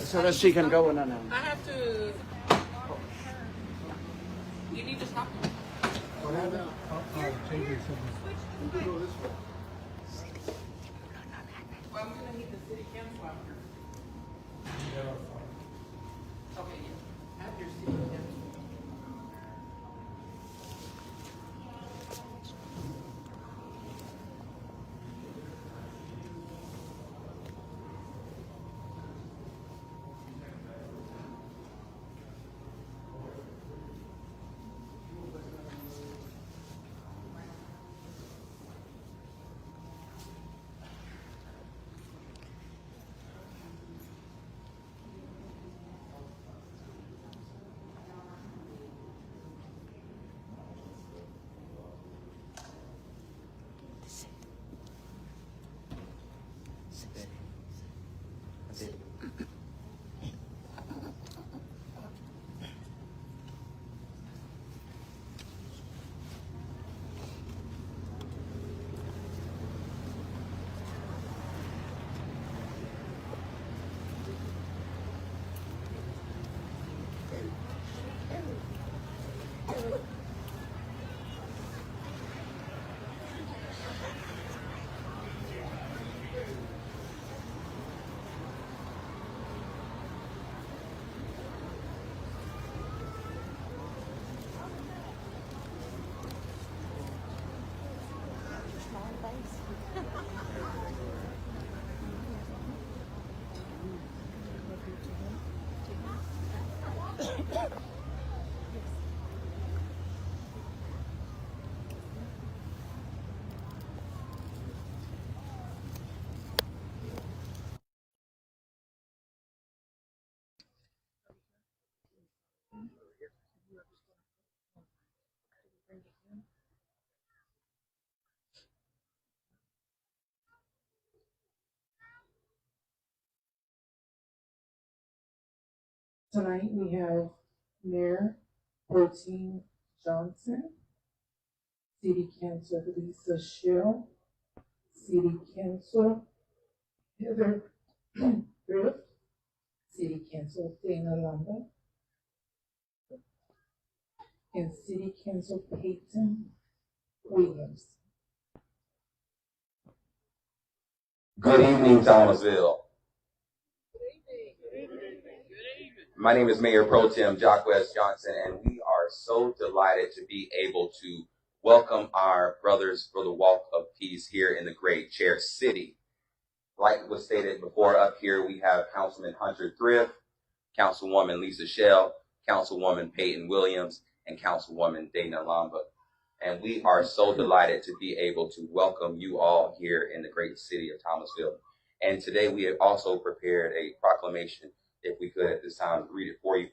so that she can go in and out. I have to. You need to stop. What happened? Well, I'm gonna need the city council after. Okay, yeah. Have your city council. Tonight we have Mayor Pro Tem Johnson, City Councilor Lisa Shell, City Councilor Heather Thrift, City Councilor Dana Lamba, and City Council Peyton Williams. Good evening, Thomasville. My name is Mayor Pro Tem Jacques Johnson, and we are so delighted to be able to welcome our brothers for the Walk of Peace here in the Great Chair City. Like was stated before, up here we have Councilman Hunter Thrift, Councilwoman Lisa Shell, Councilwoman Peyton Williams, and Councilwoman Dana Lamba. And we are so delighted to be able to welcome you all here in the great city of Thomasville. And today we have also prepared a proclamation. If we could at this time read it for you.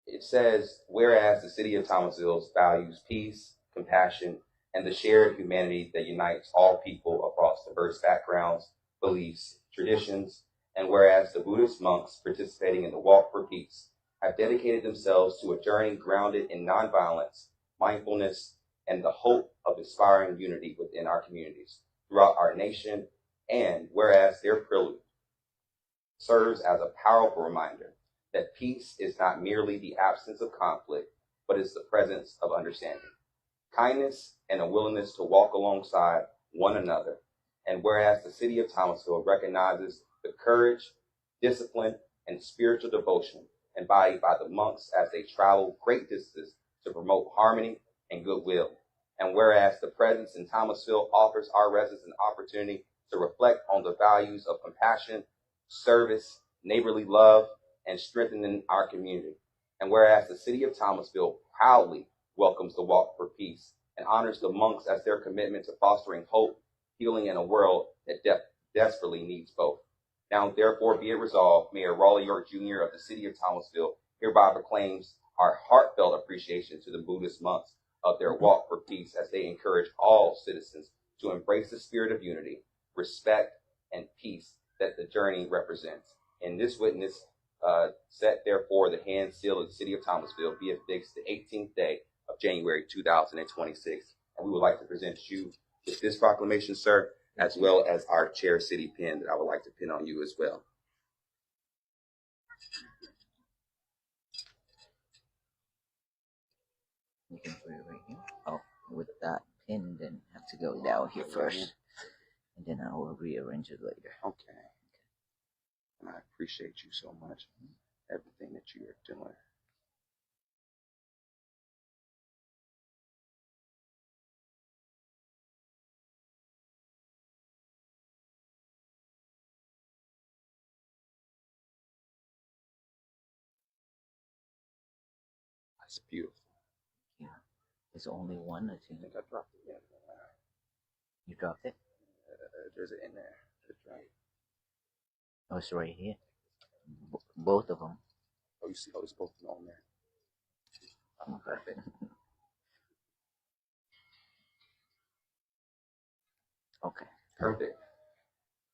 It says, whereas the city of Thomasville values peace, compassion, and the shared humanity that unites all people across diverse backgrounds, beliefs, traditions, and whereas the Buddhist monks participating in the Walk for Peace have dedicated themselves to a journey grounded in nonviolence, mindfulness, and the hope of inspiring unity within our communities, throughout our nation, and whereas their prelude serves as a powerful reminder that peace is not merely the absence of conflict, but is the presence of understanding, kindness, and a willingness to walk alongside one another. And whereas the city of Thomasville recognizes the courage, discipline, and spiritual devotion embodied by the monks as they travel great distances to promote harmony and goodwill. And whereas the presence in Thomasville offers our residents an opportunity to reflect on the values of compassion, service, neighborly love, and strengthening our community. And whereas the city of Thomasville proudly welcomes the Walk for Peace and honors the monks as their commitment to fostering hope, healing in a world that desperately needs both. Now, therefore, be it resolved, Mayor Raleigh York Jr. of the city of Thomasville hereby proclaims our heartfelt appreciation to the Buddhist monks of their Walk for Peace as they encourage all citizens to embrace the spirit of unity, respect, and peace that the journey represents. In this witness, set therefore the hand seal of the city of Thomasville, be affixed the 18th day of January 2026. And we would like to present you with this proclamation, sir. as well as our chair city pin that I would like to pin on you as well. You can put it right here. Oh, with that pin, then have to go down here first, and then I will rearrange it later. Okay. And I appreciate you so much, everything that you are doing. That's beautiful. Yeah, there's only one, I I think. think I dropped it. Yeah. You dropped it? There's it in there. It's right. Oh, it's right here. Both of them. Oh, you see, it's both on there. Oh, perfect. Okay. Perfect.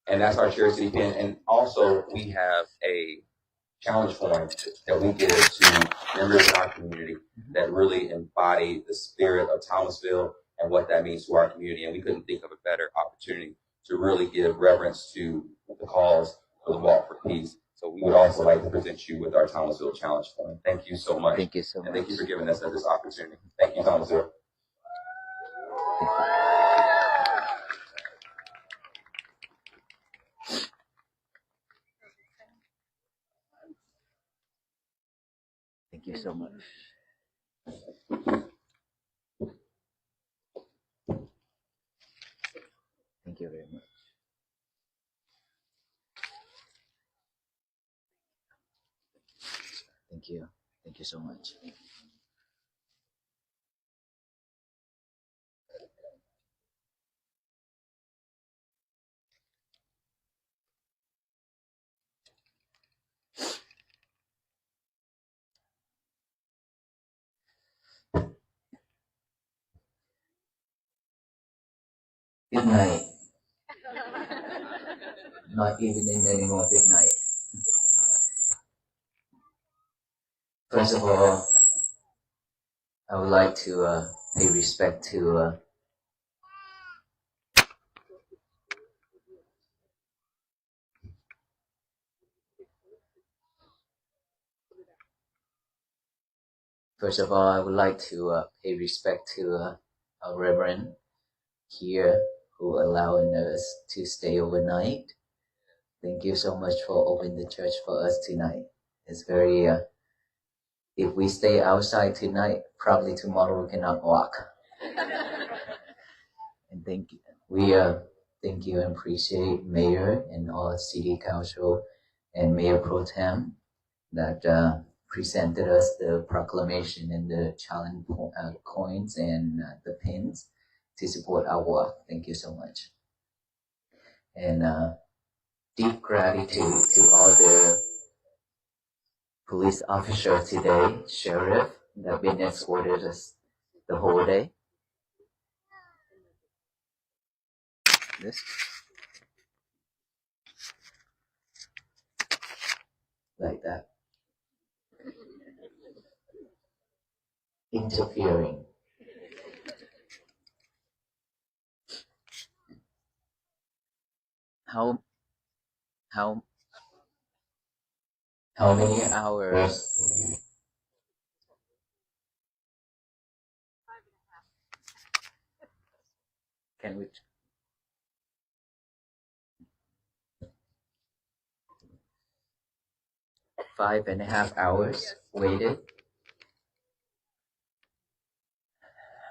And that's our chair city pin. And also, we have a challenge form that we give to members in our community that really embody the spirit of Thomasville and what that means to our community. And we couldn't think of a better opportunity to really give reverence to the cause for the Walk for Peace. So we would also like to present you with our Thomasville challenge form. Thank you so much. Thank you so much. And thank you for giving us this opportunity. Thank you, Thomasville. Thank you so much. Thank you very much. Thank you. Thank you so much. Good night. Not evening anymore, good night. First of all, I would like to pay respect to first of all, I would like to pay respect to our Reverend here who allowing us to stay overnight. Thank you so much for opening the church for us tonight. It's very, if we stay outside tonight, probably tomorrow we cannot walk. And thank you. We thank you and appreciate Mayor and all City Council and Mayor Pro Tem that presented us the proclamation and the challenge coins and the pins to support our work. Thank you so much. And deep gratitude to all the police officers today, sheriff, that have been escorted us the whole day. This. Like that. Interfering. How many hours? Can we? 5.5 hours waited.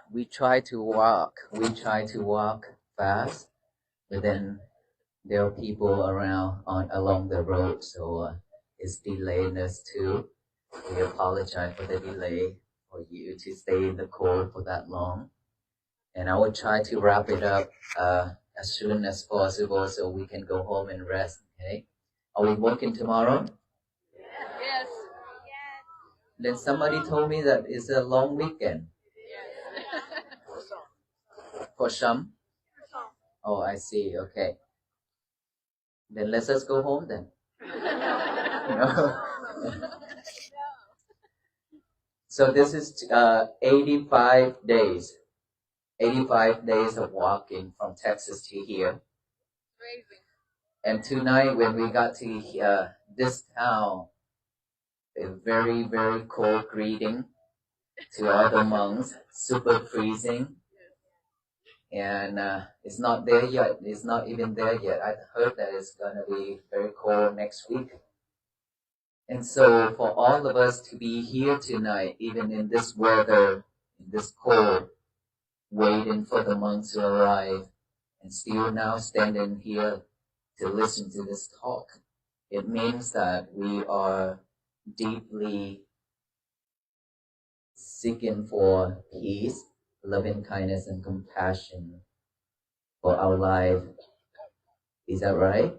We try to walk fast, but then there are people around along the road, so it's delaying us too. We apologize for the delay for you to stay in the cold for that long. And I will try to wrap it up as soon as possible so we can go home and rest, okay? Are we working tomorrow? Yes. Then somebody told me that it's a long weekend. For some? Oh, I see, okay. Then let's just go home then. No. So this is 85 days. 85 days of walking from Texas to here. Amazing. And tonight, when we got to this town, a very, very cold greeting to all the monks, super freezing. And it's not there yet. It's not even there yet. I heard that it's going to be very cold next week. And so for all of us to be here tonight, even in this weather, in this cold, waiting for the monks to arrive, and still now standing here to listen to this talk, it means that we are deeply seeking for peace, loving kindness, and compassion for our life. Is that right?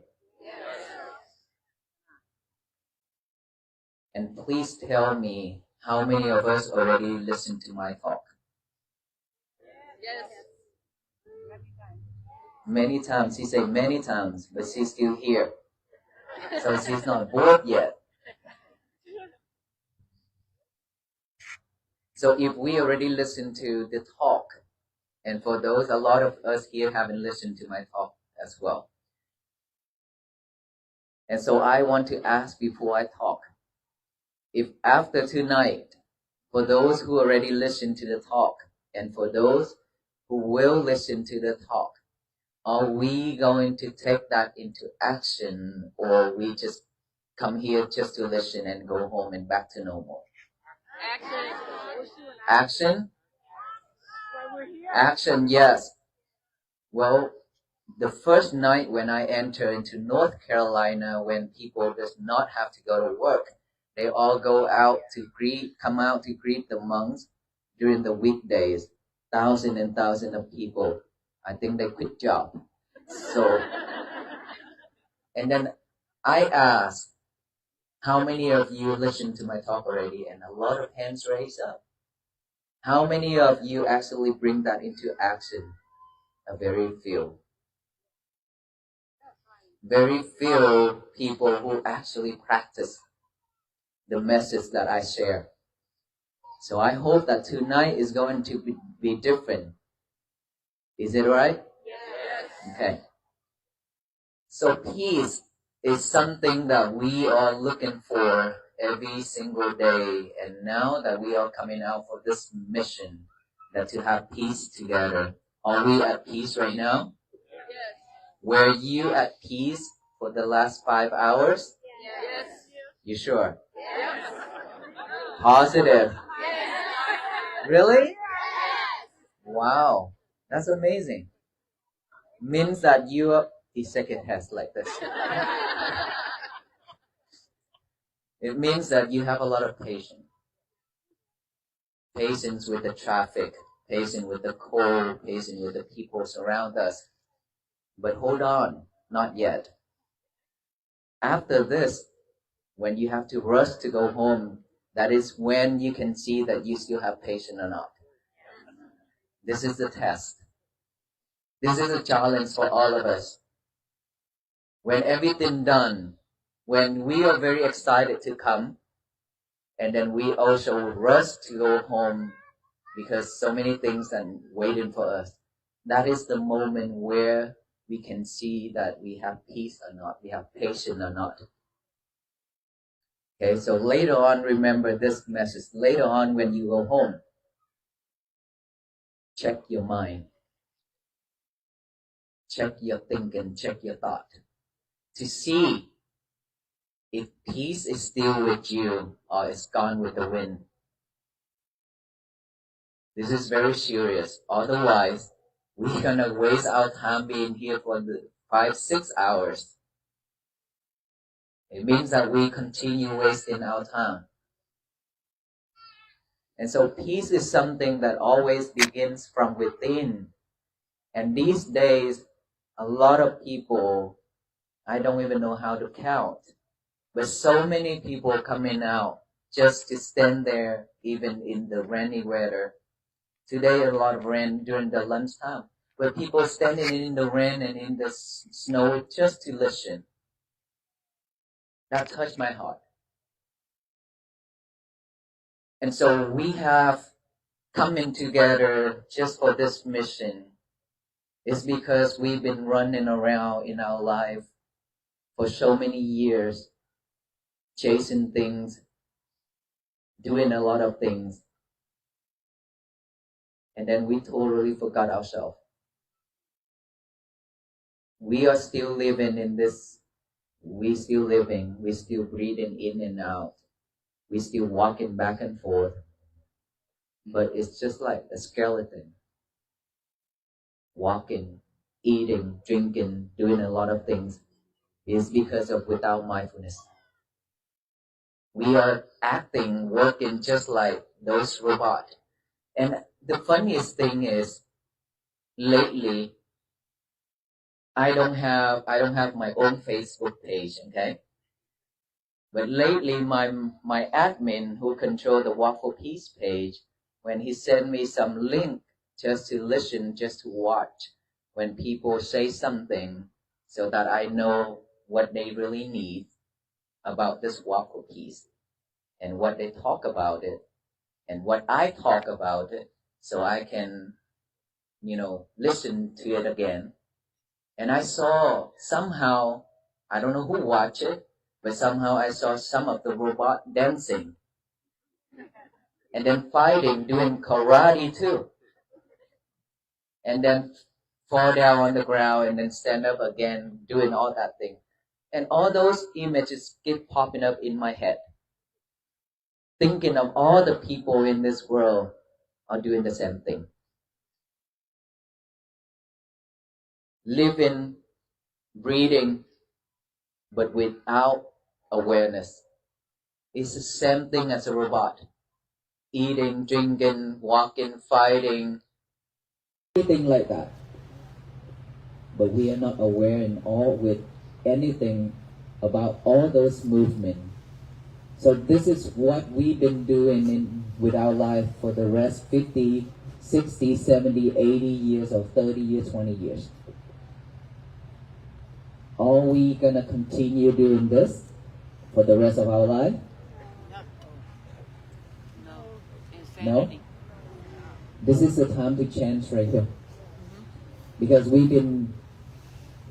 And please tell me how many of us already listened to my talk. Yes. Many times. She said many times, but she's still here. So she's not bored yet. So if we already listened to the talk, and for those, a lot of us here haven't listened to my talk as well. And so I want to ask before I talk, if after tonight, for those who already listened to the talk, and for those who will listen to the talk, are we going to take that into action, or we just come here just to listen and go home and back to normal? Action? Action, yes. Well, the first night when I entered into North Carolina, when people does not have to go to work, they all come out to greet the monks during the weekdays. Thousands and thousands of people. I think they quit job. So, and then I asked, how many of you listened to my talk already? And a lot of hands raised up. How many of you actually bring that into action? A very few. Very few people who actually practice the message that I share. So I hope that tonight is going to be different. Is it right? Yes. Okay. So peace is something that we are looking for every single day. And now that we are coming out for this mission, that to have peace together. Are we at peace right now? Yes. Were you at peace for the last 5 hours? Yes. You sure? Yes. Positive. Yes. Really? Wow. That's amazing. Means that you are the second test like this. It means that you have a lot of patience. Patience with the traffic, patience with the cold, patience with the people around us. But hold on, not yet. After this, when you have to rush to go home, that is when you can see that you still have patience or not. This is the test. This is a challenge for all of us. When everything done, when we are very excited to come, and then we also rush to go home because so many things are waiting for us, that is the moment where we can see that we have peace or not, we have patience or not. Okay, so later on, remember this message. Later on, when you go home, check your mind. Check your thinking, check your thought. To see if peace is still with you or it's gone with the wind. This is very serious. Otherwise, we're gonna waste our time being here for the 5-6 hours. It means that we continue wasting our time. And so peace is something that always begins from within. And these days, a lot of people, I don't even know how to count, but so many people coming out just to stand there even in the rainy weather. Today, a lot of rain during the lunchtime, but people standing in the rain and in the snow just to listen. That touched my heart. And so we have coming together just for this mission It's because we've been running around in our life for so many years, chasing things, doing a lot of things, and then we totally forgot ourselves. We are still living in this, we still living, we still breathing in and out, we still walking back and forth, but it's just like a skeleton, walking, eating, drinking, doing a lot of things. Is because of without mindfulness. We are acting, working just like those robots. And the funniest thing is, lately, I don't have my own Facebook page, okay? But lately, my admin who control the Walk for Peace page, when he sent me some link just to listen, just to watch, when people say something, so that I know what they really need about this Walk for Peace, and what they talk about it, and what I talk about it, so I can, listen to it again. And I saw somehow, I don't know who watched it, but somehow I saw some of the robot dancing, and then fighting, doing karate too, and then fall down on the ground, and then stand up again, doing all that thing. And all those images keep popping up in my head, thinking of all the people in this world are doing the same thing. Living, breathing, but without awareness. It's the same thing as a robot. Eating, drinking, walking, fighting, everything like that. But we are not aware in all with anything about all those movements. So this is what we've been doing with our life for the rest 50, 60, 70, 80 years, or 30 years, 20 years. Are we going to continue doing this for the rest of our life? No? This is the time to change right here. Because we've been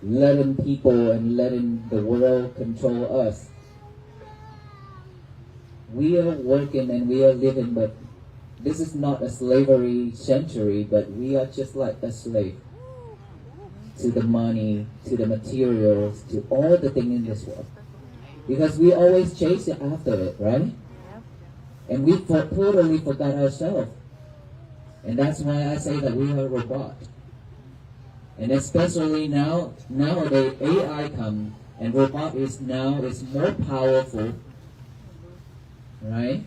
letting people and letting the world control us. We are working and we are living, but this is not a slavery century, but we are just like a slave to the money, to the materials, to all the things in this world. Because we always chase it after it, right? And we totally forgot ourselves. And that's why I say that we are a robot. And especially nowadays AI come, and robot is more powerful, right?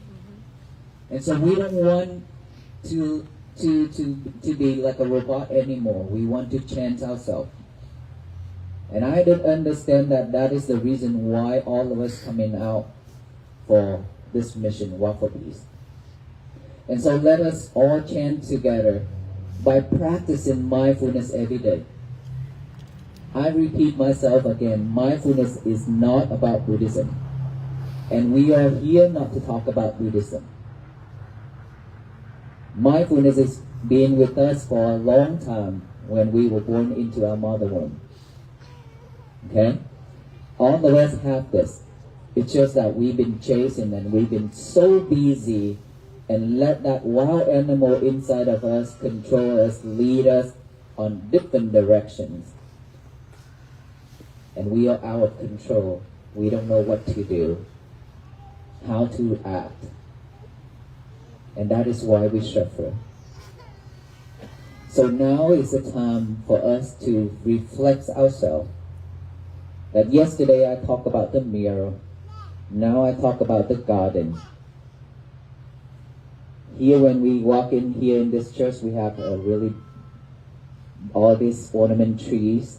And so we don't want to be like a robot anymore. We want to change ourselves. And I don't understand that is the reason why all of us coming out for this mission, Walk for Peace. And so let us all chant together by practicing mindfulness every day. I repeat myself again, mindfulness is not about Buddhism. And we are here not to talk about Buddhism. Mindfulness is being with us for a long time when we were born into our mother womb. Okay? All of us have this. It's just that we've been chasing and we've been so busy and let that wild animal inside of us control us, lead us on different directions. And we are out of control. We don't know what to do, how to act. And that is why we suffer. So now is the time for us to reflect ourselves. That yesterday I talked about the mirror. Now I talk about the garden. Here when we walk in here in this church, we have all these ornament trees.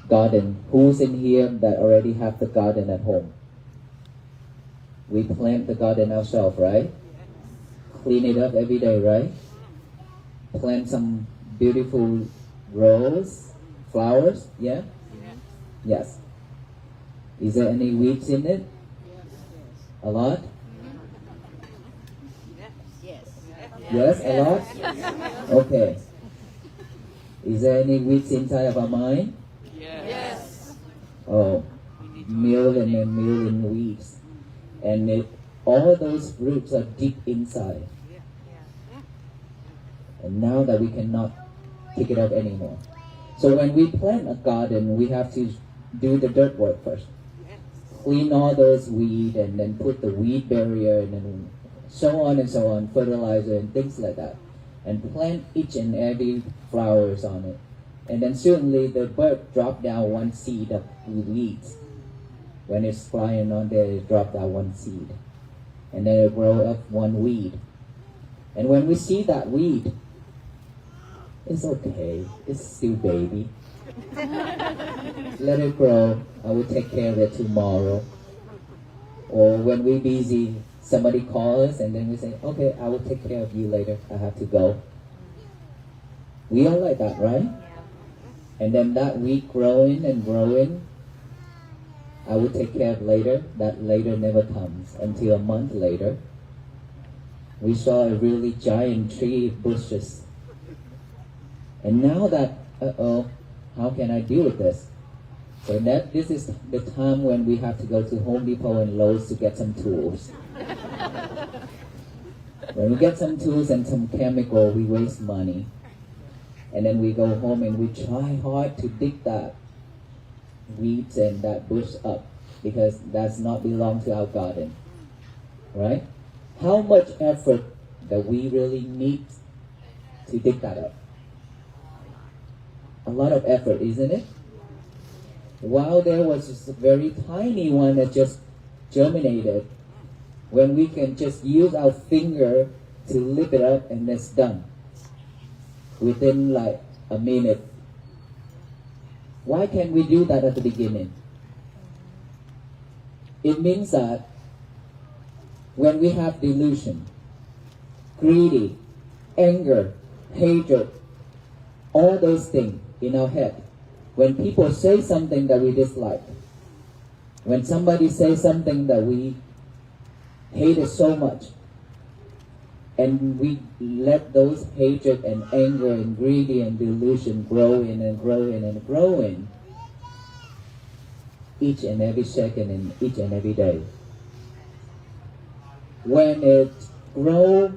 Garden. Who's in here that already have the garden at home? We plant the garden ourselves, right? Clean it up every day, right? Plant some beautiful rose, flowers, yeah? Yes. Is there any weeds in it? A lot? Yes, a lot? Okay. Is there any weeds inside of our mind? Yes. Oh, million and million weeds. And all those roots are deep inside. And now that we cannot take it out anymore. So when we plant a garden, we have to do the dirt work first. Clean all those weeds and then put the weed barrier and then so on, fertilizer and things like that. And plant each and every flowers on it. And then certainly the bird drop down one seed of weeds. When it's flying on there, it drop down one seed. And then it grow up one weed. And when we see that weed, it's okay. It's still baby. Let it grow. I will take care of it tomorrow. Or when we're busy, somebody calls us and then we say, okay, I will take care of you later. I have to go. We all like that, right? And then that weed growing and growing, I will take care of later. That later never comes until a month later. We saw a really giant tree bushes. And now that, how can I deal with this? So this is the time when we have to go to Home Depot and Lowe's to get some tools. When we get some tools and some chemical, we waste money. And then we go home and we try hard to dig that weeds and that bush up because that's not belong to our garden. Right? How much effort that we really need to dig that up? A lot of effort, isn't it? While there was just a very tiny one that just germinated, when we can just use our finger to lift it up and it's done within like a minute. Why can't we do that at the beginning? It means that when we have delusion, greedy, anger, hatred, all those things in our head, when people say something that we dislike, when somebody says something that we hate it so much, and we let those hatred and anger and greedy and delusion grow in and grow in and grow in each and every second and each and every day. When it grows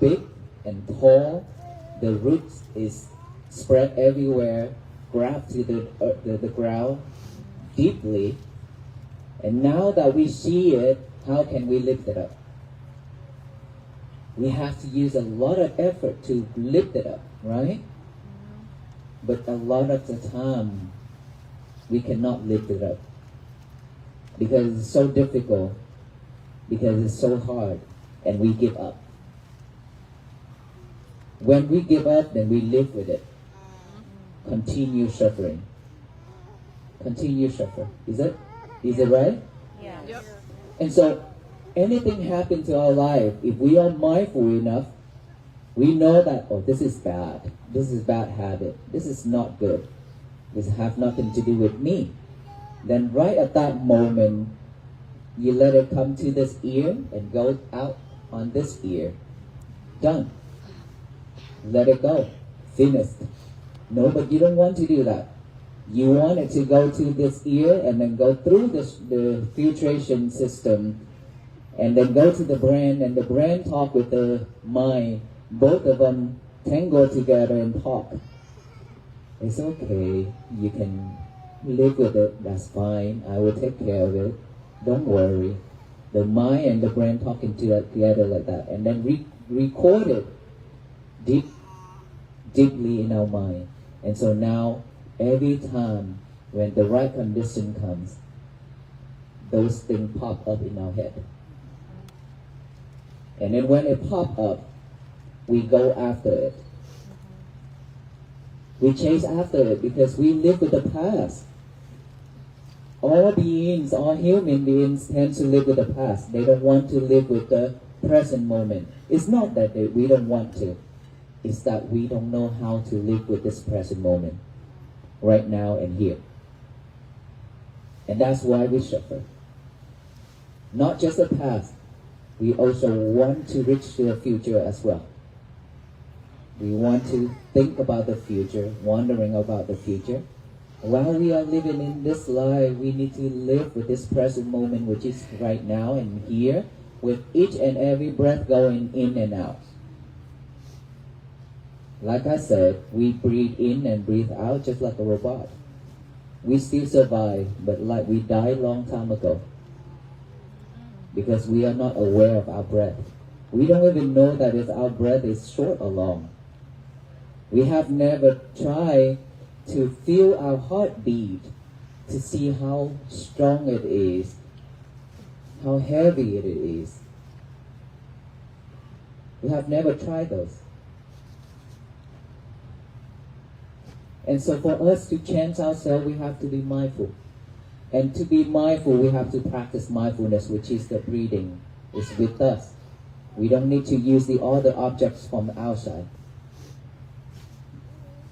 big and tall, the roots is spread everywhere, grab to the ground deeply, and now that we see it, how can we lift it up? We have to use a lot of effort to lift it up, right? But a lot of the time, we cannot lift it up because it's so difficult, because it's so hard, and we give up. When we give up, then we live with it. Continue suffering. Continue suffer. Is it right? Yeah. Yep. And so, anything happen to our life, if we are mindful enough, we know that, oh, this is bad. This is bad habit. This is not good. This have nothing to do with me. Then right at that moment, you let it come to this ear and go out on this ear. Done. Let it go. Finished. No, but you don't want to do that. You want it to go to this ear and then go through the filtration system and then go to the brain, and the brain talk with the mind. Both of them tangle together and talk. It's okay. You can live with it. That's fine. I will take care of it. Don't worry. The mind and the brain talking together like that, and then record it deeply in our mind. And so now, every time when the right condition comes, those things pop up in our head. And then when it pop up, we go after it. We chase after it because we live with the past. All beings, all human beings tend to live with the past. They don't want to live with the present moment. It's not that we don't want to. It's that we don't know how to live with this present moment, right now and here. And that's why we suffer. Not just the past, we also want to reach to the future as well. We want to think about the future, wondering about the future. While we are living in this life, we need to live with this present moment, which is right now and here, with each and every breath going in and out. Like I said, we breathe in and breathe out just like a robot. We still survive, but like we died long time ago. Because we are not aware of our breath. We don't even know that if our breath is short or long. We have never tried to feel our heartbeat, to see how strong it is, how heavy it is. We have never tried those. And so for us to change ourselves, we have to be mindful. And to be mindful, we have to practice mindfulness, which is the breathing. It's with us. We don't need to use the other objects from outside.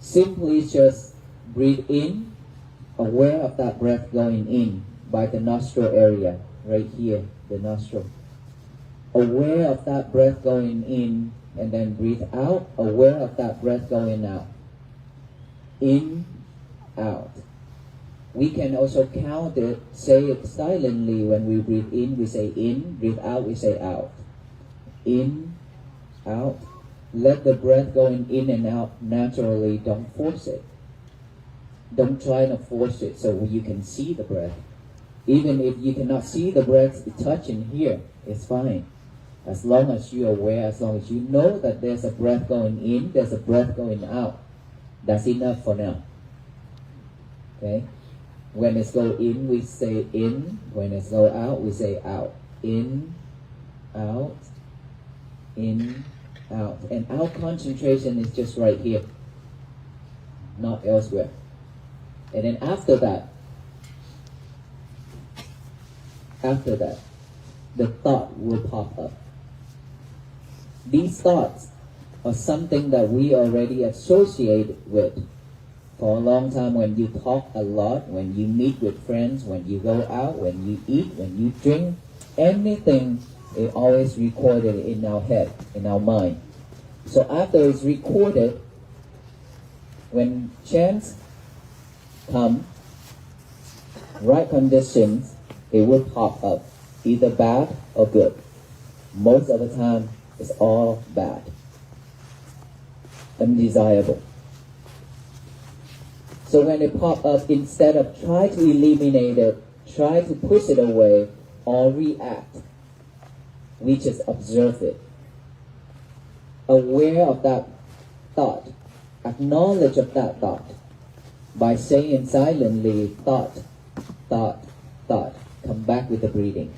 Simply just breathe in, aware of that breath going in by the nostril area, right here, the nostril. Aware of that breath going in, and then breathe out, aware of that breath going out. In, out. We can also count it, say it silently. When we breathe in, we say in, breathe out, we say out. In, out. Let the breath going in and out naturally, don't force it. Don't try to force it so you can see the breath. Even if you cannot see the breath touching here, it's fine. As long as you're aware, as long as you know that there's a breath going in, there's a breath going out. That's enough for now. Okay? When it's go in, we say in. When it's go out, we say out. In, out, in, out. And our concentration is just right here, not elsewhere. And then after that, the thought will pop up. These thoughts are something that we already associate with for a long time. When you talk a lot, when you meet with friends, when you go out, when you eat, when you drink, anything is always recorded in our head, in our mind. So after it's recorded, when chance come, right conditions, it will pop up, either bad or good. Most of the time, it's all bad, undesirable. So when it pop up, instead of try to eliminate it, try to push it away or react, we just observe it. Aware of that thought, acknowledge of that thought by saying silently, thought, thought, thought. Come back with the breathing.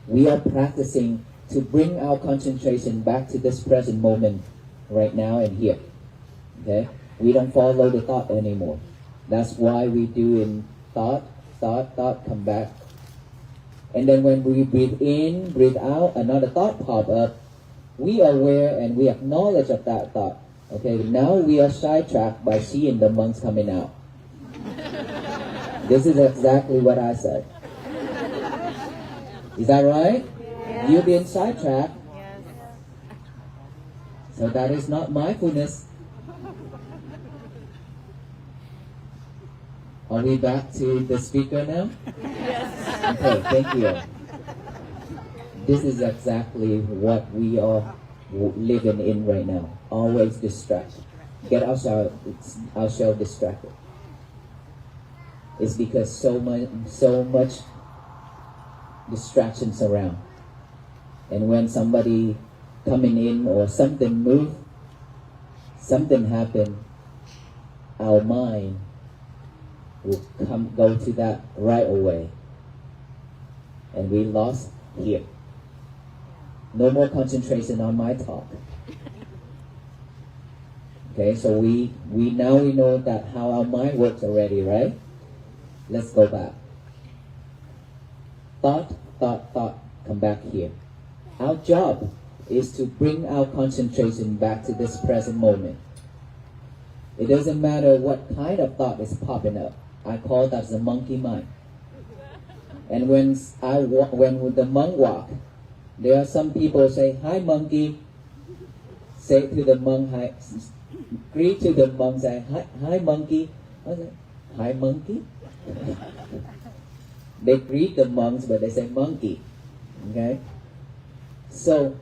We are practicing to bring our concentration back to this present moment, right now and here. Okay? We don't follow the thought anymore. That's why we do in thought, thought, thought, come back. And then when we breathe in, breathe out, another thought pop up, we are aware and we acknowledge of that thought. Okay, now we are sidetracked by seeing the monks coming out. This is exactly what I said. Is that right? Yes. You've been sidetracked. Yes. So that is not mindfulness. Are we back to the speaker now? Yes. Okay, thank you. This is exactly what we are living in right now. Always distracted. Get ourselves distracted. It's because so much distractions around. And when somebody coming in or something move, something happen, our mind will go to that right away. And we lost here. No more concentration on my talk. Okay, so we know that how our mind works already, right? Let's go back. Thought, thought, thought, come back here. Our job is to bring our concentration back to this present moment. It doesn't matter what kind of thought is popping up. I call that the monkey mind. And when the monk walk, there are some people say, "Hi, monkey." say to the monk, hi, greet to the monk, say, hi monkey. I say, hi monkey. They greet the monks, but they say monkey. Okay? So,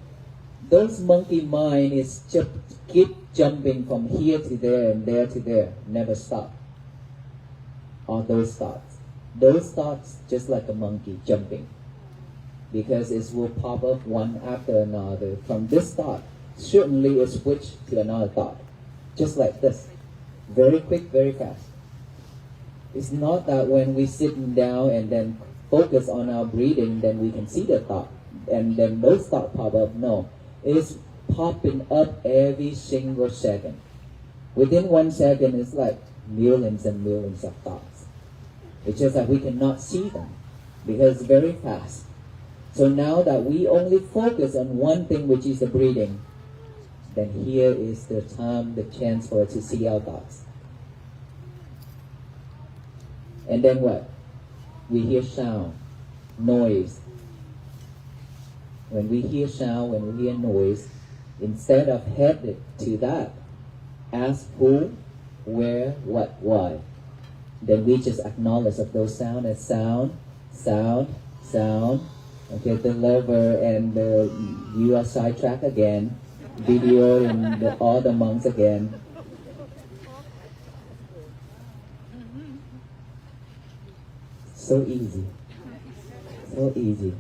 those monkey mind is just keep jumping from here to there and there to there, never stop. All those thoughts. Those thoughts just like a monkey jumping. Because it will pop up one after another. From this thought, certainly it switch to another thought. Just like this. Very quick, very fast. It's not that when we sitting down and then focus on our breathing, then we can see the thought. And then those thoughts pop up. No. It's popping up every single second. Within 1 second, it's like millions and millions of thoughts. It's just that we cannot see them because it's very fast. So now that we only focus on one thing, which is the breathing, then here is the time, the chance for us to see our thoughts. And then what? We hear sound, noise. When we hear sound, when we hear noise, instead of headed to that, ask who, where, what, why. Then we just acknowledge of those sound as sound, sound, sound. Okay, the lever and you are sidetracked again. Video and all the monks again. So easy. So easy.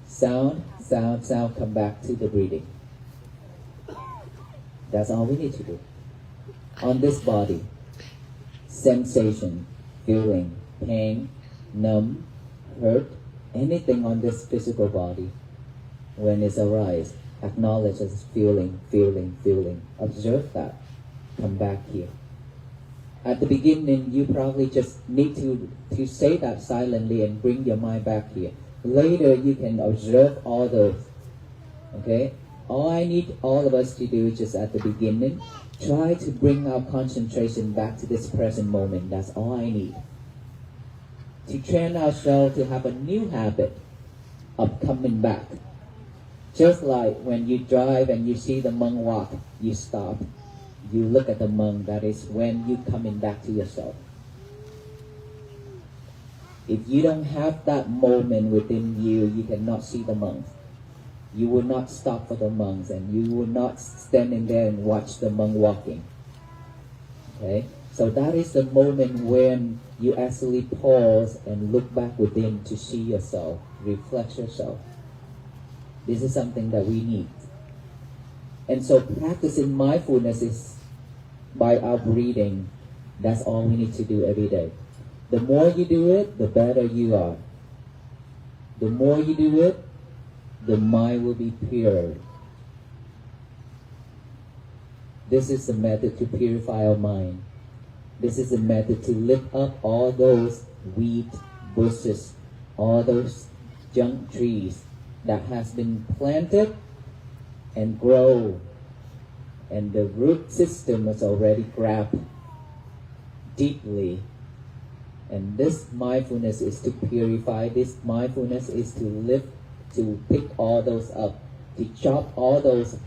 Sound, sound, sound, come back to the breathing. That's all we need to do. On this body, sensation, feeling, pain, numb, hurt, anything on this physical body, when it arises, acknowledge as feeling, feeling, feeling. Observe that. Come back here. At the beginning, you probably just need to say that silently and bring your mind back here. Later, you can observe all those. Okay? All I need all of us to do is just at the beginning, try to bring our concentration back to this present moment. That's all I need. To train ourselves to have a new habit of coming back. Just like when you drive and you see the monk walk, you stop. You look at the monk, that is when you coming back to yourself. If you don't have that moment within you, you cannot see the monks. You will not stop for the monks and you will not stand in there and watch the monk walking. Okay? So that is the moment when you actually pause and look back within to see yourself, reflect yourself. This is something that we need. And so practicing mindfulness is by our breathing. That's all we need to do every day. The more you do it, the better you are. The more you do it, the mind will be pure. This is the method to purify our mind. This is the method to lift up all those weed bushes, all those junk trees that has been planted and grow, and the root system is already grabbed deeply. And this mindfulness is to purify. This mindfulness is to lift, to pick all those up, to chop all those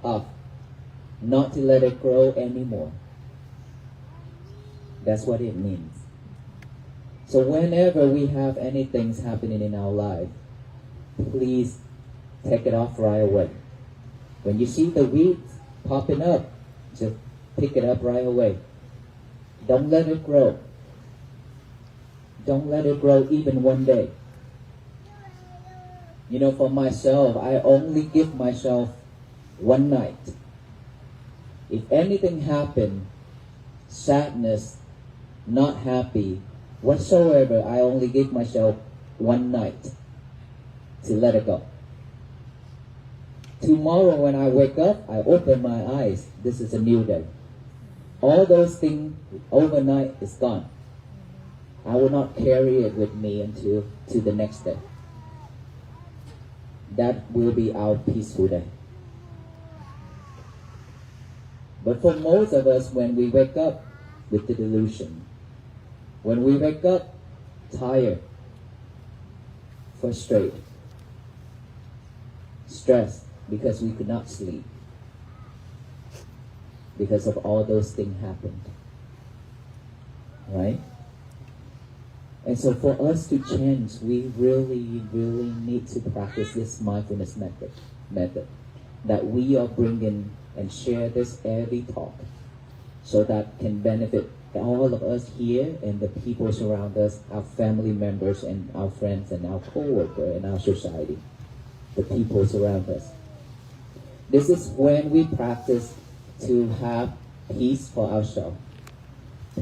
up, not to let it grow anymore. That's what it means. So whenever we have anything happening in our life, please take it off right away. When you see the weeds popping up, just pick it up right away. Don't let it grow. Don't let it grow even one day. You know, for myself, I only give myself one night. If anything happened, sadness, not happy, whatsoever, I only give myself one night to let it go. Tomorrow when I wake up, I open my eyes. This is a new day. All those things overnight is gone. I will not carry it with me until to the next day. That will be our peaceful day. But for most of us, when we wake up with the delusion, when we wake up tired, frustrated, stressed, because we could not sleep because of all those things happened. Right? And so for us to change, we really, really need to practice this mindfulness method that we are bringing and share this every talk so that can benefit all of us here and the people around us, our family members and our friends and our co-workers and our society, the people around us. This is when we practice to have peace for ourselves.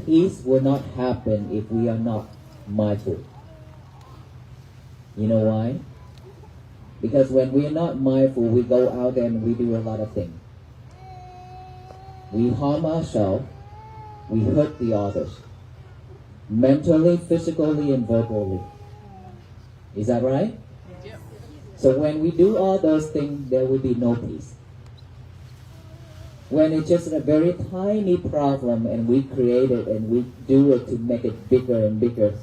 Peace will not happen if we are not mindful. You know why? Because when we are not mindful, we go out there and we do a lot of things. We harm ourselves, we hurt the others, mentally, physically, and verbally. Is that right? Yep. So when we do all those things, there will be no peace. When it's just a very tiny problem and we create it and we do it to make it bigger and bigger,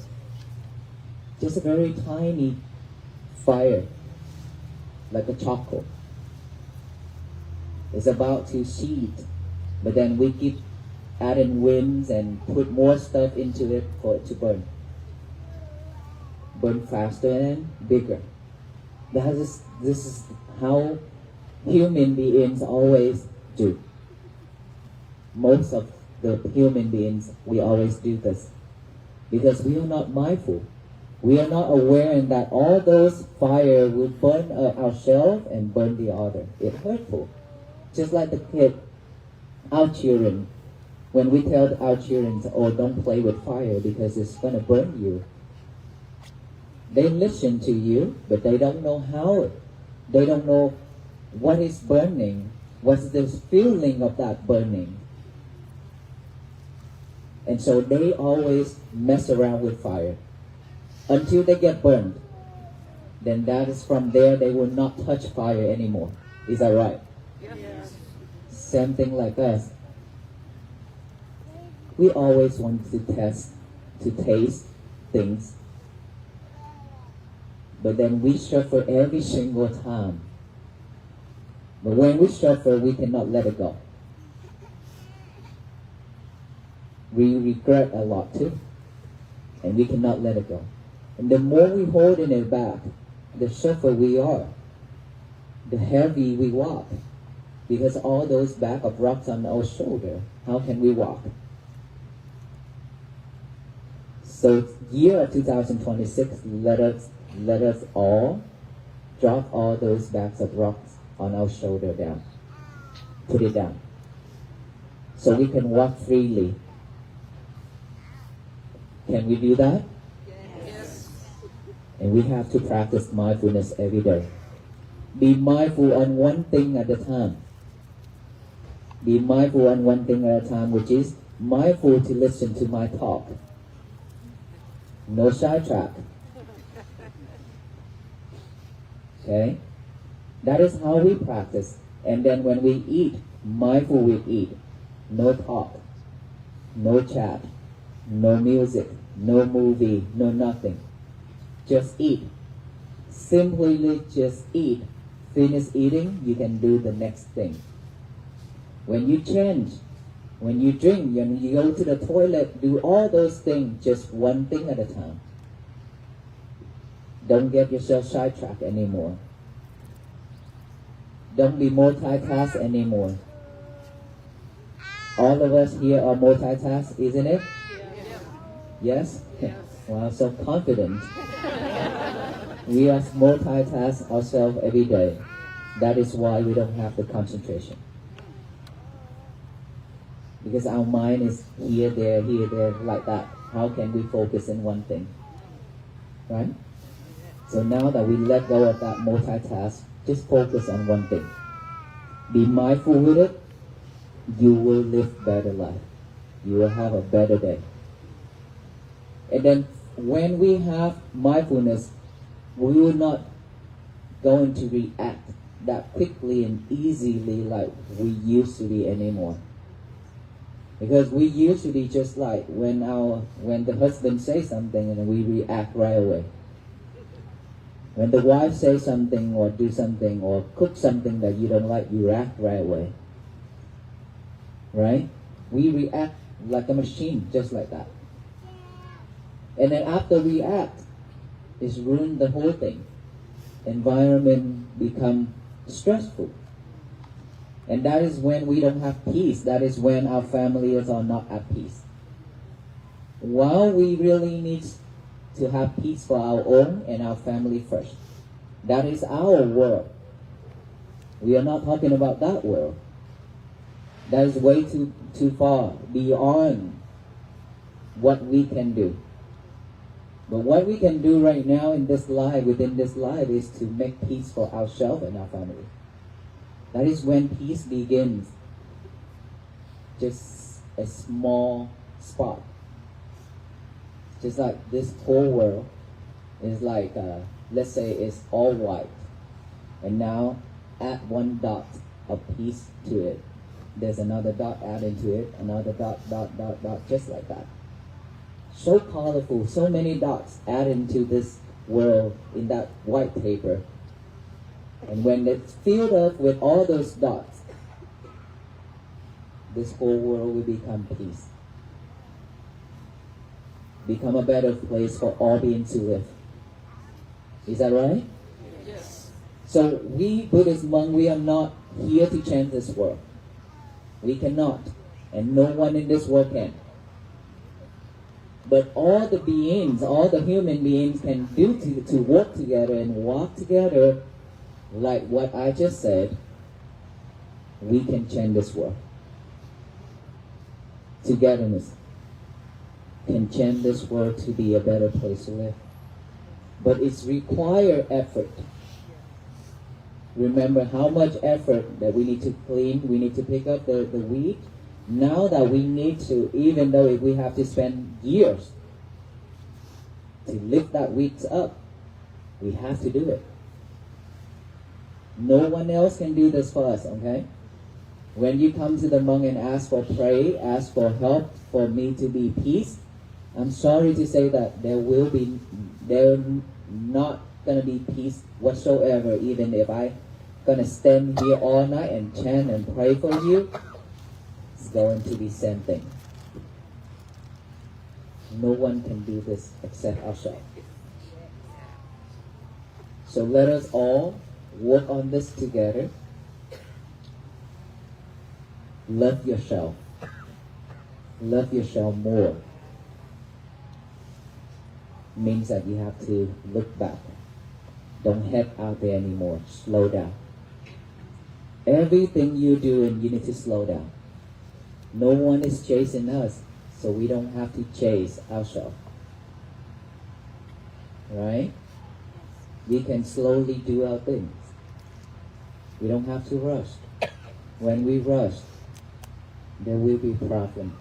just a very tiny fire, like a charcoal, is about to seed, but then we keep adding winds and put more stuff into it for it to burn faster and bigger. This is how human beings always do. Most of the human beings, we always do this because we are not mindful. We are not aware that all those fire will burn ourselves and burn the other. It's hurtful. Just like the kid, our children, when we tell our children, oh, don't play with fire because it's going to burn you. They listen to you, but they don't know how. They don't know what is burning. What's the feeling of that burning? And so they always mess around with fire until they get burned. Then that is from there they will not touch fire anymore. Is that right? Yes. Same thing like us. We always want to taste things. But then we suffer every single time. But when we suffer, we cannot let it go. We regret a lot too. And we cannot let it go. And the more we hold in it back, the suffer we are. The heavy we walk. Because all those bag of rocks on our shoulder, how can we walk? So year 2026, let us all drop all those bags of rocks on our shoulder down. Put it down. So we can walk freely. Can we do that? Yes. And we have to practice mindfulness every day. Be mindful on one thing at a time. Be mindful on one thing at a time, which is mindful to listen to my talk. No sidetrack. Okay? That is how we practice. And then when we eat, mindful we eat. No talk. No chat. No music. No movie. No nothing. Just eat. Simply just eat. Finish eating, you can do the next thing. When you change, when you drink, when you go to the toilet, do all those things, just one thing at a time. Don't get yourself sidetracked anymore. Don't be multitask anymore. All of us here are multitask, isn't it? Yes? Wow, so confident. We are multitask ourselves every day. That is why we don't have the concentration. Because our mind is here, there, like that. How can we focus in one thing? Right? So now that we let go of that multitask, just focus on one thing. Be mindful with it. You will live better life. You will have a better day. And then when we have mindfulness, we will not going to react that quickly and easily like we used to be anymore. Because we used to be just like when the husband says something and we react right away. When the wife says something or do something or cook something that you don't like, you react right away. Right? We react like a machine, just like that. And then after we act, it's ruined the whole thing. Environment become stressful. And that is when we don't have peace. That is when our families are not at peace. While we really need to have peace for our own and our family first. That is our world. We are not talking about that world. That is way too far beyond what we can do. But what we can do right now in this life, within this life, is to make peace for ourselves and our family. That is when peace begins. Just a small spot. Just like this whole world is like, let's say it's all white. And now add one dot of peace to it. There's another dot added to it, another dot, just like that. So colorful, so many dots added into this world in that white paper. And when it's filled up with all those dots, this whole world will become peace. Become a better place for all beings to live. Is that right? Yes. So we Buddhist monks, we are not here to change this world. We cannot. And no one in this world can. But all the beings, all the human beings can do to work together and walk together, like what I just said, we can change this world. Togetherness can change this world to be a better place to live. But it's require effort. Remember how much effort that we need to clean, we need to pick up the weed. Now that we need to, even though if we have to spend years to lift that weeds up, we have to do it. No one else can do this for us, okay? When you come to the monk and ask for pray, ask for help for me to be peace, I'm sorry to say that there not gonna be peace whatsoever, even if I gonna stand here all night and chant and pray for you. It's going to be same thing. No one can do this except ourselves. So let us all work on this together. Love yourself. Love yourself more. Means that you have to look back. Don't head out there anymore. Slow down. Everything you do, and you need to slow down. No one is chasing us, so we don't have to chase ourselves. Right? We can slowly do our things. We don't have to rush. When we rush, there will be problem.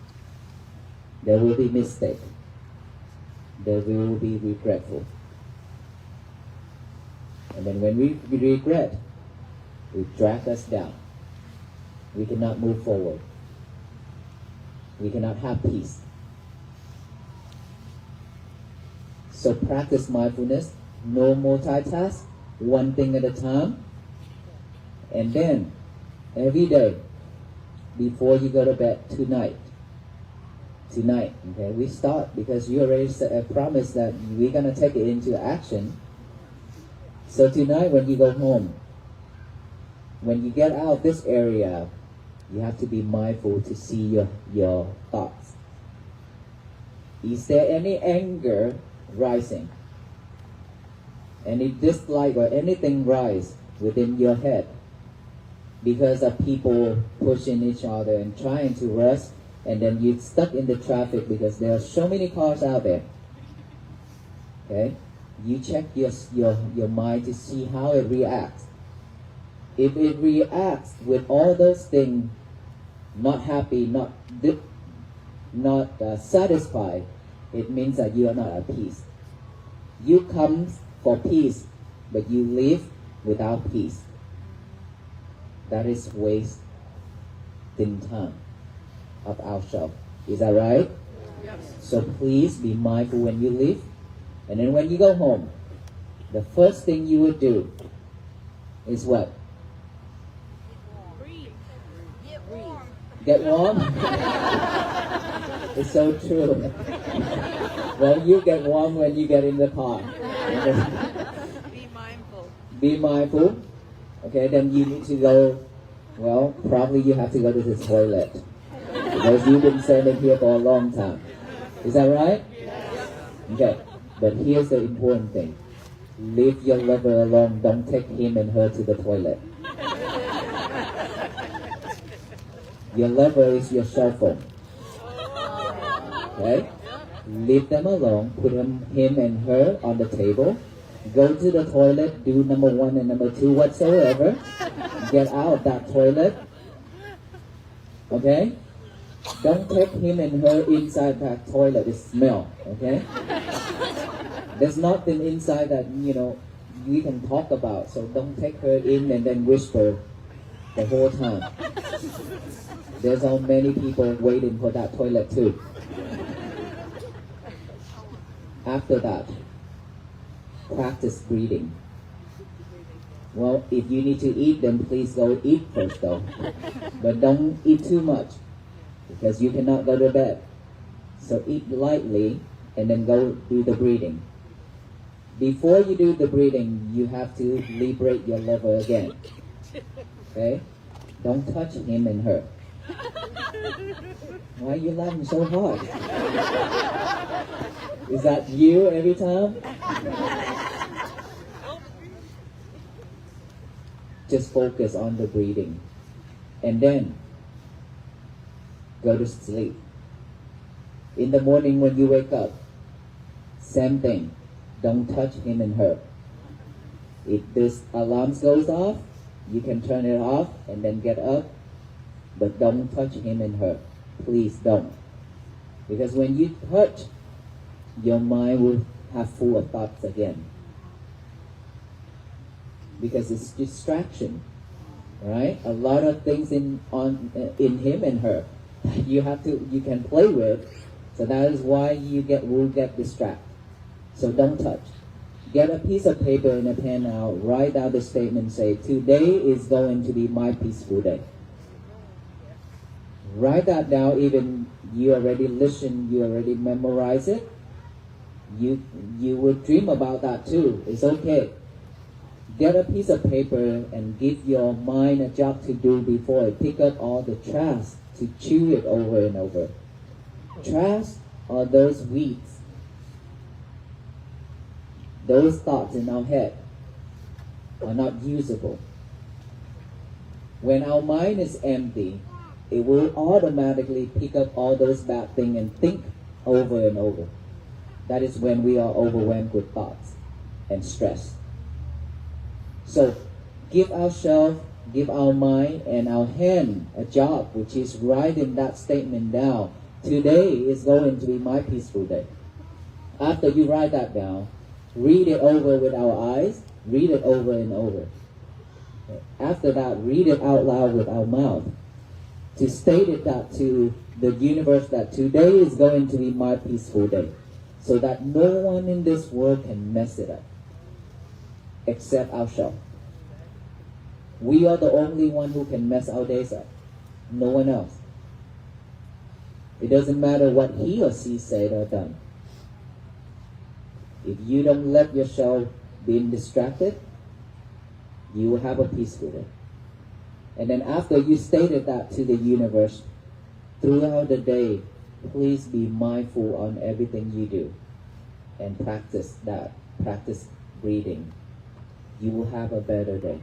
There will be mistake. There will be regretful. And then when we regret, it drags us down. We cannot move forward. We cannot have peace. So practice mindfulness. No multitask. One thing at a time. And then, every day, before you go to bed tonight, okay, we start because you already promised that we're going to take it into action. So tonight when you go home, when you get out of this area, you have to be mindful to see your thoughts. Is there any anger rising? Any dislike or anything rise within your head because of people pushing each other and trying to rush, and then you're stuck in the traffic because there are so many cars out there? Okay? You check your mind to see how it reacts. If it reacts with all those things, not happy, not satisfied, it means that you are not at peace. You come for peace, but you live without peace. That is wasting time of ourselves. Is that right? Yes. So please be mindful when you live. And then when you go home, the first thing you would do is what? Get warm? It's so true. Well, you get warm when you get in the car. Be mindful. Be mindful. Okay, then you need to go, well, probably you have to go to the toilet. Because you've been standing here for a long time. Is that right? Okay, but here's the important thing. Leave your lover alone. Don't take him and her to the toilet. Your lover is your cell phone. Okay? Leave them alone. Put him and her on the table. Go to the toilet. Do number 1 and number 2 whatsoever. Get out of that toilet. Okay? Don't take him and her inside that toilet. It smells. Okay? There's nothing inside that, we can talk about. So don't take her in and then whisper the whole time. There's so many people waiting for that toilet too. After that, practice breathing. Well, if you need to eat, then please go eat first though. But don't eat too much, because you cannot go to bed. So eat lightly and then go do the breathing. Before you do the breathing, you have to liberate your lover again. Okay? Don't touch him and her. Why are you laughing so hard? Is that you every time? Just focus on the breathing. And then go to sleep. In the morning when you wake up, same thing. Don't touch him and her. If this alarm goes off, you can turn it off and then get up. But don't touch him and her. Please don't. Because when you touch, your mind will have full of thoughts again. Because it's distraction. Right? A lot of things in him and her you can play with. So that is why will get distracted. So don't touch. Get a piece of paper and a pen out. Write out the statement. Say, today is going to be my peaceful day. Write that down. Even you already listen, you already memorize it. You will dream about that too. It's okay. Get a piece of paper and give your mind a job to do before it. Pick up all the trash to chew it over and over. Trash are those weeds. Those thoughts in our head are not usable. When our mind is empty, it will automatically pick up all those bad things and think over and over. That is when we are overwhelmed with thoughts and stress. So give ourselves, give our mind and our hand a job, which is writing that statement down. Today is going to be my peaceful day. After you write that down, read it over with our eyes, read it over and over. After that, read it out loud with our mouth. To state it that to the universe that today is going to be my peaceful day. So that no one in this world can mess it up. Except ourselves. We are the only one who can mess our days up. No one else. It doesn't matter what he or she said or done. If you don't let yourself be distracted, you will have a peaceful day. And then after you stated that to the universe, throughout the day, please be mindful on everything you do. And practice that. Practice breathing. You will have a better day.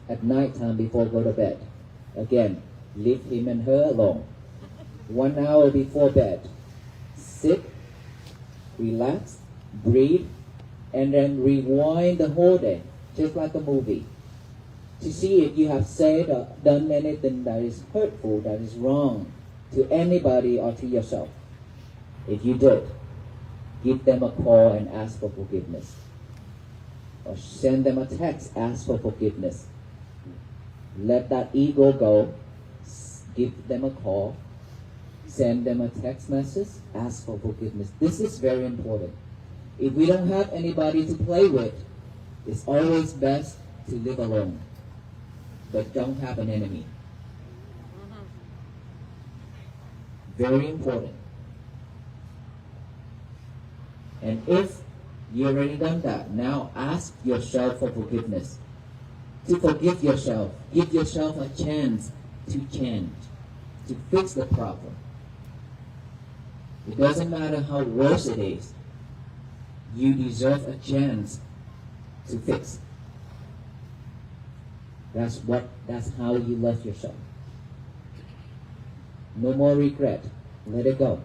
At night time before go to bed, again, leave him and her alone. 1 hour before bed, sit, relax, breathe, and then rewind the whole day, just like a movie, to see if you have said or done anything that is hurtful, that is wrong to anybody or to yourself. If you did, give them a call and ask for forgiveness. Or send them a text, ask for forgiveness. Let that ego go, give them a call, send them a text message, ask for forgiveness. This is very important. If we don't have anybody to play with, It's always best to live alone, but don't have an enemy. Very important. And if you already done that, now ask yourself for forgiveness. To forgive yourself, give yourself a chance to change, to fix the problem. It doesn't matter how worse it is. You deserve a chance to fix. That's how you love yourself. No more regret. Let it go.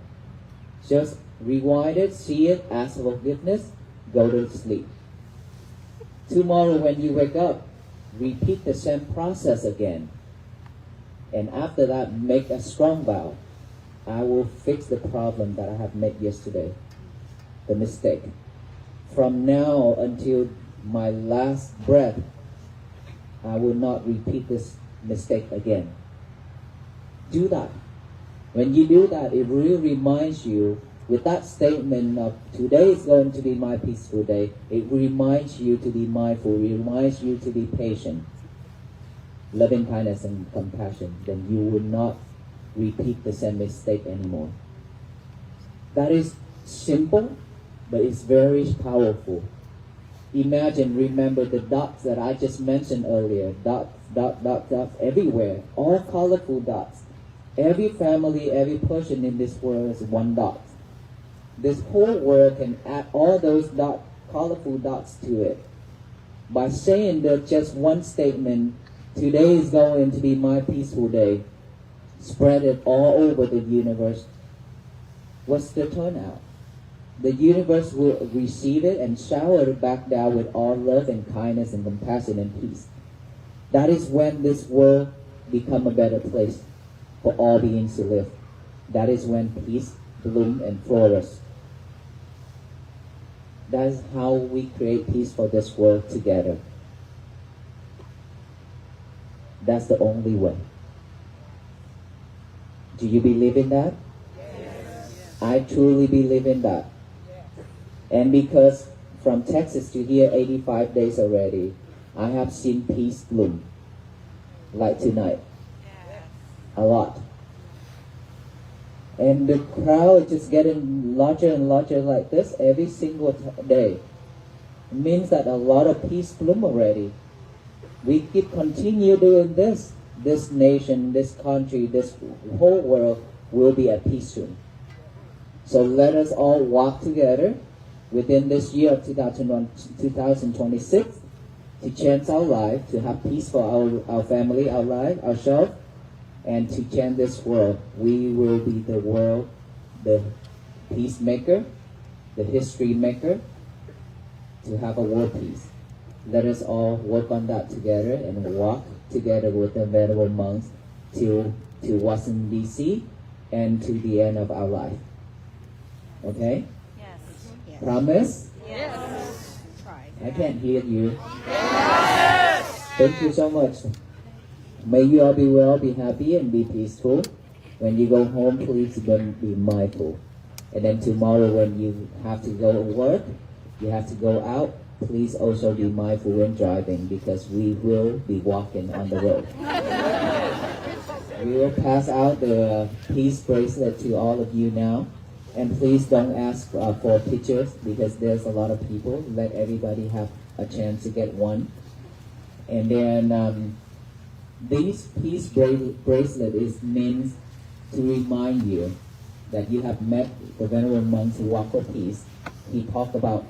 Just rewind it, see it, ask for forgiveness, go to sleep. Tomorrow when you wake up, repeat the same process again. And after that, make a strong vow. I will fix the problem that I have made yesterday, the mistake. From now until my last breath, I will not repeat this mistake again. Do that. When you do that, it really reminds you, with that statement of today is going to be my peaceful day, it reminds you to be mindful, it reminds you to be patient, loving kindness and compassion. Then you will not repeat the same mistake anymore. That is simple, but it's very powerful. Imagine, remember the dots that I just mentioned earlier. Dots, dots everywhere. All colorful dots. Every family, every person in this world is one dot. This whole world can add all those colorful dots to it. By saying that just one statement, today is going to be my peaceful day, spread it all over the universe. What's the turnout? The universe will receive it and shower it back down with all love and kindness and compassion and peace. That is when this world become a better place for all beings to live. That is when peace bloom and flourish. That is how we create peace for this world together. That's the only way. Do you believe in that? Yes. I truly believe in that. Yes. And because from Texas to here 85 days already, I have seen peace bloom. Like tonight. Yes. A lot. And the crowd is just getting larger and larger like this every single day. It means that a lot of peace bloom already. We keep continue doing this. This nation, this country, this whole world will be at peace soon. So let us all walk together within this year of 2026 to change our life, to have peace for our family, our life, ourselves, and to change this world. We will be the world, the peacemaker, the history maker, to have a world peace. Let us all work on that together and walk together with the venerable monks to Washington, D.C. and to the end of our life. Okay? Yes. Promise? Yes. I can't hear you. Yes. Thank you so much. May you all be well, be happy, and be peaceful. When you go home, please be mindful. And then tomorrow when you have to go to work, you have to go out, please also be mindful when driving, because we will be walking on the road. We will pass out the peace bracelet to all of you now. And please don't ask for pictures, because there's a lot of people. Let everybody have a chance to get one. And then this peace bracelet is meant to remind you that you have met the venerable monks who walk for peace. He talked about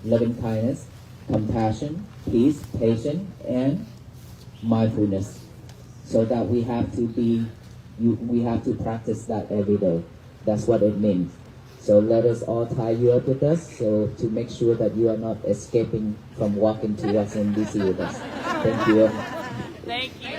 loving kindness, compassion, peace, patience, and mindfulness. So that we have to practice that every day. That's what it means. So let us all tie you up with us, so to make sure that you are not escaping from walking to Washington, D.C. with us. Thank you. Thank you.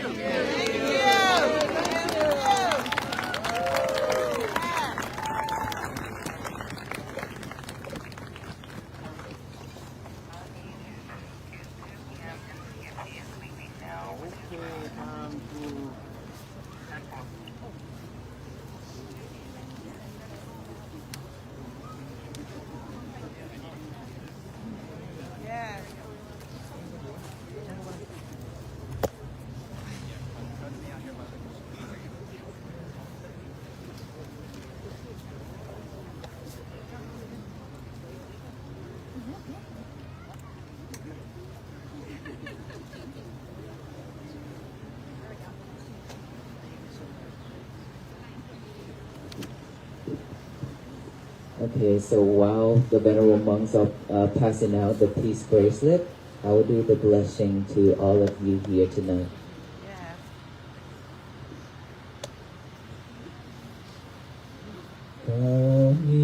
Okay, so while the venerable monks are passing out the peace bracelet, I will do the blessing to all of you here tonight. Kamiyaman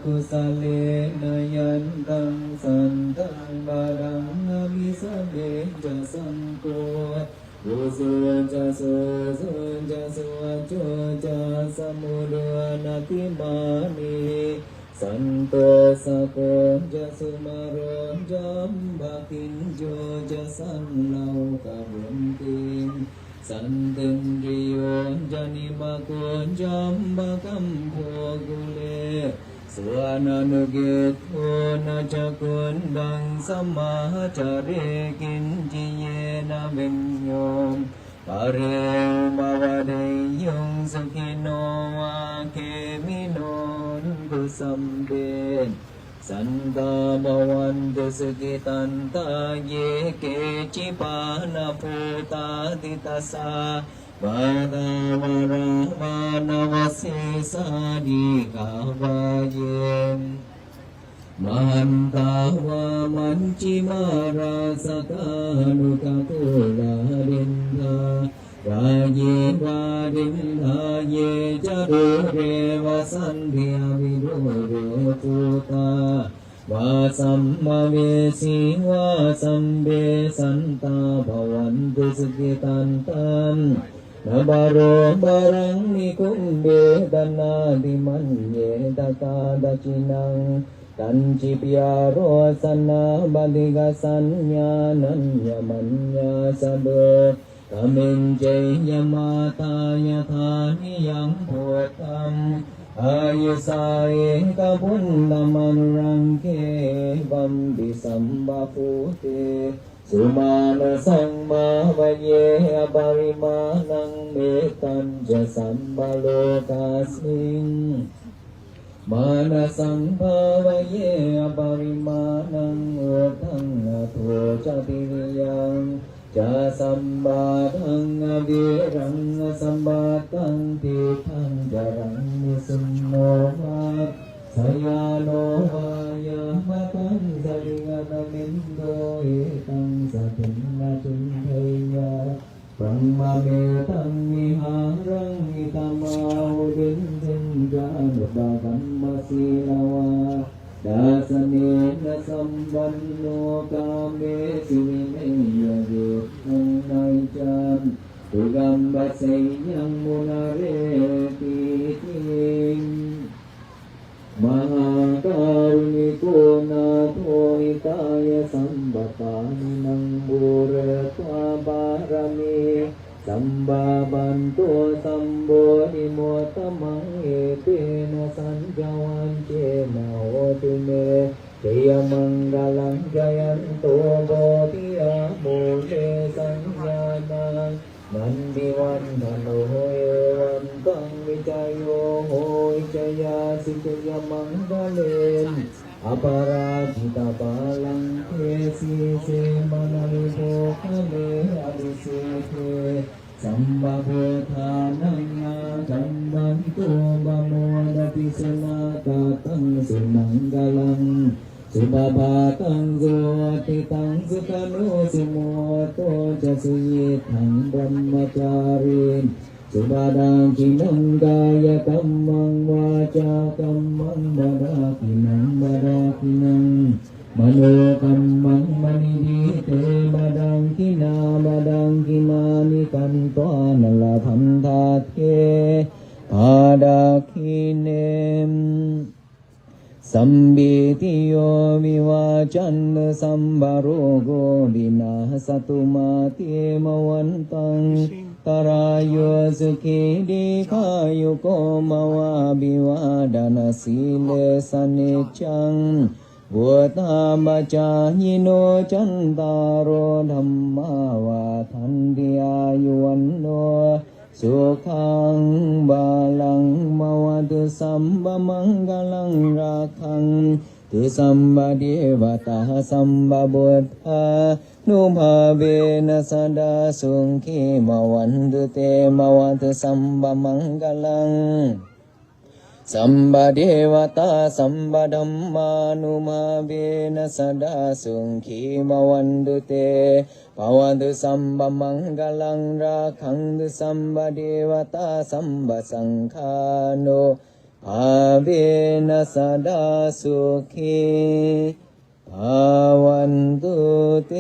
kusale nayantam santang barang abisade jasangko Usunja susunja suacuja samudra natimani Santo sakonja sumaronja bakinjo jasanau kabunting Santenriyon janimakon jambakam phogule Suananugit unachakun bang samahacare kinjiye na vinyom Pare mavadeyong sukino akeminon kusamben Santa bhavantu sukitanta ye kechipana puta titasa Vada vara vanavase sadi kavayem Mahanta va manchimara sakanu kakula rinda Raye varinda ye jarure vasandhya vidore puta Vasammavesi vasambe santa bhavantu sukhitantam Nabaro barang nikumbe danadimanye dakadachinang Tancipyaro sana baliga sanyananya manya sabe Kaminjay yamata yathani yang putam Ayusaye kabundaman rangke bambi sambapute Sumana sangma vaye abarimanang metan jasambalokasin Manasang bhavaye abarimanang utang atho chatiriyang Jasambadang avirang sambatang tithang jarang nisunnohat Sayano vaya matang saringanamindo etang satinna cunthaya Brahma metang miharang itamau dintin janubagam masilawa Dasanena sambanno kame sivineya vitang naicam Tugam basayang munare titim Mahakaruniko natho itaya sambatani nang buretwa barami Sambabanto sambodi motamang etena sanjawan cena otume Jaya manggalang jayanto bodhiya mule sanjanang Nandiwandhano ewan pang vijayo hoy jaya sikya manggalen Aparajita balang kesi se manalibo kale adisete Sambhavothanang jambanto bamodati sunakatang sumanggalang Subhabatang zuatitang sukano sumoto jasuyitang brahmacharin Subhadang kinang gaya kamang waca kamang badakinang Mano kamang manidite badang kinani kanto analabham tathe padakinem Sambitiyo vivacan sambarogo vinasatu mati mawantang Tarayo sukhi dikhayo komawa bivadana sile sanicang Buddhamacayino cantaro dhamma vathandiyayuvanno Sukhang balang mawadu samba manggalang rakhang ตุสัมบเดวตาสัมบบุตธานุภาเวนะสดาสุขีมาวันตุเตมาวันตุสัมบมังกลังสัมบเดวตาสัมบธัมมานุมาเวนะสดาสุขีมาวันตุเตภวันตุสัมบมังกลังราคังตุสัมบเดวตาสัมบสังฆานุภาเวนะสดาสุขีภวันตุเต